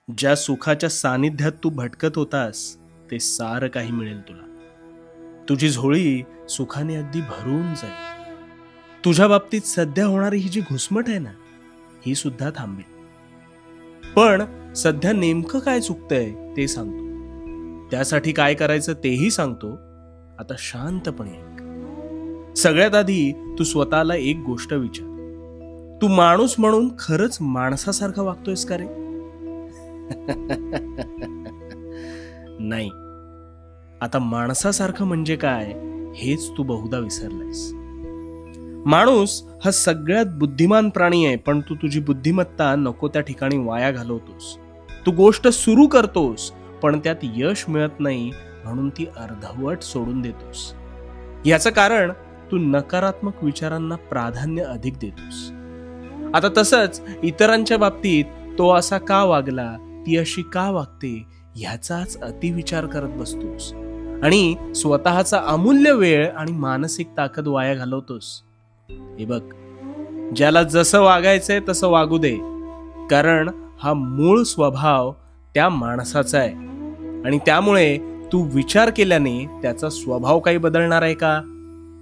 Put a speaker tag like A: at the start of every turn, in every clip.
A: ज्या सुखाच्या सानिध्यात तू भटकत होतास ते सारं काही मिळेल तुला. तुझी झोळी सुखाने अगदी भरून जाईल. तुझ्या बाबतीत सध्या होणारी ही जी घुसमट आहे ना, ही सुद्धा थांबेल. पण सध्या नेमकं काय चुकतंय ते सांगतो. त्यासाठी काय करायचं तेही सांगतो. आता शांतपणे ऐक. सगळ्यात आधी तू स्वतःला एक गोष्ट विचार. तू माणूस म्हणून खरंच माणसासारखा वागतोयस का रे? नाही. आता माणसासारखं म्हणजे काय हेच तू बहुधा विसरलायस. माणूस हा सगळ्यात बुद्धिमान प्राणी आहे, पण तू तुझी बुद्धिमत्ता नको त्या ठिकाणी वाया घालवतोस. तू गोष्ट सुरू करतोस पण त्यात यश मिळत नाही, म्हणून ती अर्धवट सोडून देतोस. याचं कारण तू नकारात्मक विचारांना प्राधान्य अधिक देतोस. आता तसंच इतरांच्या बाबतीत तो असा का वागला, ती अशी का वागते ह्याचाच अतिविचार करत बसतोस आणि स्वतःचा अमूल्य वेळ आणि मानसिक ताकद वाया घालवतोस. हे बघ, ज्याला जसं वागायचंय तसं वागू दे, कारण हा मूळ स्वभाव त्या माणसाचा आहे आणि त्यामुळे तू विचार केल्याने त्याचा स्वभाव काही बदलणार आहे का?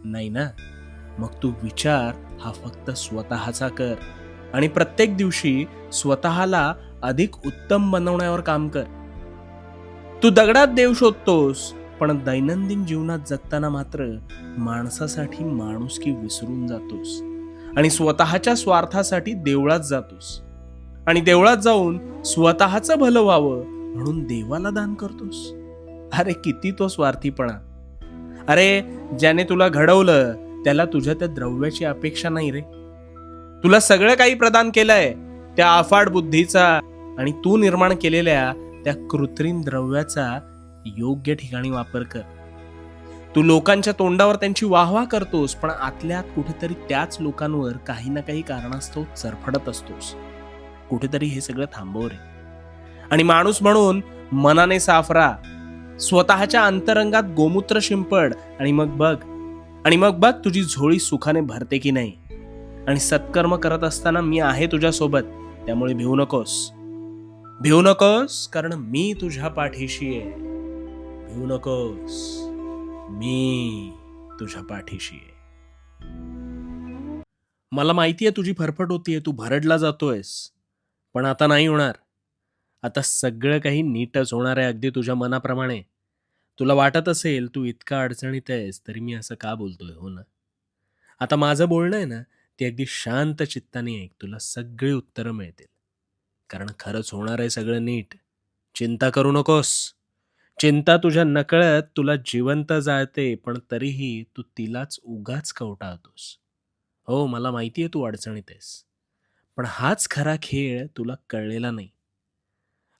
A: नाही ना. मग तू विचार हा फक्त स्वतःचा कर आणि प्रत्येक दिवशी स्वतःला अधिक उत्तम बनवण्यावर काम कर. तू दगडात देव शोधतोस, पण दैनंदिन जीवनात जगताना मात्र माणसासाठी माणुसकी विसरून जातोस आणि स्वतःच्या स्वार्थासाठी देवळात जातोस आणि देवळात जाऊन स्वतःचं भलं व्हावं म्हणून देवाला दान करतोस. अरे किती तो स्वार्थीपणा. अरे ज्याने तुला घडवलं त्याला तुझ्या त्या द्रव्याची अपेक्षा नाही रे. तुला सगळं काही प्रदान केलंय त्या अफाट बुद्धीचा, आणि तू निर्माण केलेल्या त्या कृत्रिम द्रव्याचा योग्य ठिकाणी वापर कर. तू लोकांच्या तोंडावर त्यांची वाहवा करतोस, पण आतल्यात कुठेतरी त्याच लोकांवर काही ना काही कारणास्तव चरफडत असतोस. कुठेतरी हे सगळं थांबव रे. आणि माणूस म्हणून मनाने साफ राहा. स्वतःच्या अंतरंगात गोमूत्र शिंपड आणि मग बघ तुझी झोळी सुखाने भरते की नाही. आणि सत्कर्म करत असताना मी आहे तुझ्यासोबत, त्यामुळे भिवू नकोस, कारण मी तुझ्या पाठीशी आहे. भिवू नकोस, मी तुझ्या पाठीशी आहे. मला माहितीये तुझी फरफट होतीये, तू भरडला जातोयस, पण आता नाही होणार. आता सगळं काही नीटच होणार आहे, अगदी तुझ्या मनाप्रमाणे. तुला वाटत असेल तू इतका अडचणीत आहेस तरी मी असं का बोलतोय, हो ना? आता माझं बोलणं आहे ना, ते अगदी शांत चित्ताने ऐक. तुला सगळी उत्तरं मिळतील, कारण खरंच होणार आहे सगळं नीट. चिंता करू नकोस. चिंता तुझ्या नकळत तुला जिवंत जाळते, पण तरीही तू तिलाच उगाच कवटाळतोस. हो, मला माहितीये तू अडचणीत आहेस, पण हाच खरा खेळ तुला कळलेला नाही.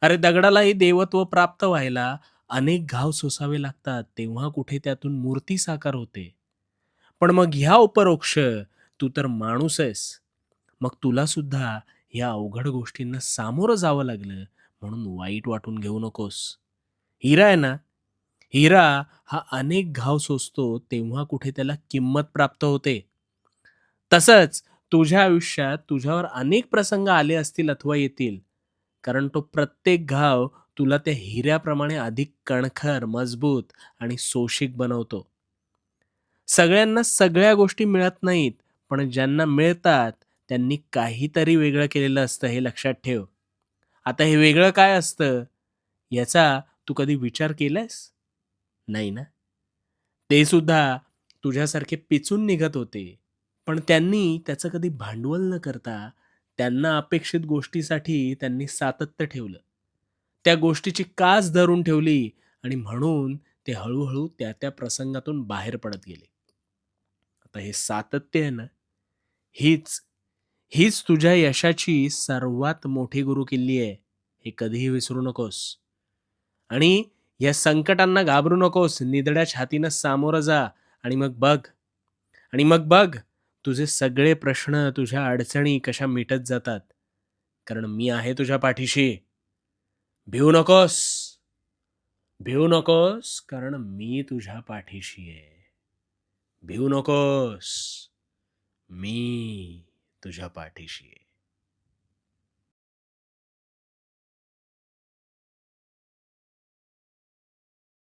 A: अरे दगडालाही देवत्व प्राप्त व्हायला अनेक घाव सोसावे लागतात, तेव्हा कुठे त्यातून मूर्ती साकार होते. पण मग ह्या उपरोक्ष तू तर माणूस आहेस. मग तुला सुद्धा या अवघड गोष्टींना सामोरं जावं लागलं म्हणून वाईट वाटून घेऊ नकोस. हिरा आहे ना, हिरा हा अनेक घाव सोसतो तेव्हा कुठे त्याला किंमत प्राप्त होते. तसंच तुझ्या आयुष्यात तुझ्यावर अनेक प्रसंग आले असतील अथवा येतील, कारण तो प्रत्येक घाव तुला त्या हिऱ्याप्रमाणे अधिक कणखर, मजबूत आणि सोशिक बनवतो. सगळ्यांना सगळ्या गोष्टी मिळत नाहीत, पण ज्यांना मिळतात त्यांनी काहीतरी वेगळं केलेलं असतं, हे लक्षात ठेव. आता हे वेगळं काय असतं याचा तू कधी विचार केलायस? नाही ना? ते सुद्धा तुझ्यासारखे पिचून निघत होते, पण त्यांनी त्याचं कधी भांडवल न करता त्यांना अपेक्षित गोष्टीसाठी त्यांनी सातत्य ठेवलं. त्या गोष्टीची कास धरून ठेवली आणि म्हणून ते हळू त्या प्रसंगातून बाहेर पडत गेले. आता हे सातत्य आहे ना, हीच हीच तुझ्या यशाची सर्वात मोठी गुरुकिल्ली आहे. हे कधीही विसरू नकोस. आणि या संकटांना घाबरू नकोस. निधड्या छातीनं सामोरं जा आणि मग बघ तुझे सगळे प्रश्न, तुझ्या अडचणी कशा मिटत जातात. कारण मी आहे तुझ्या पाठीशी. भिवू नकोस. भिवू नकोस, कारण मी तुझ्या पाठीशी आहे. भिवू नकोस. मी तुझ्या पाठीशी आहे.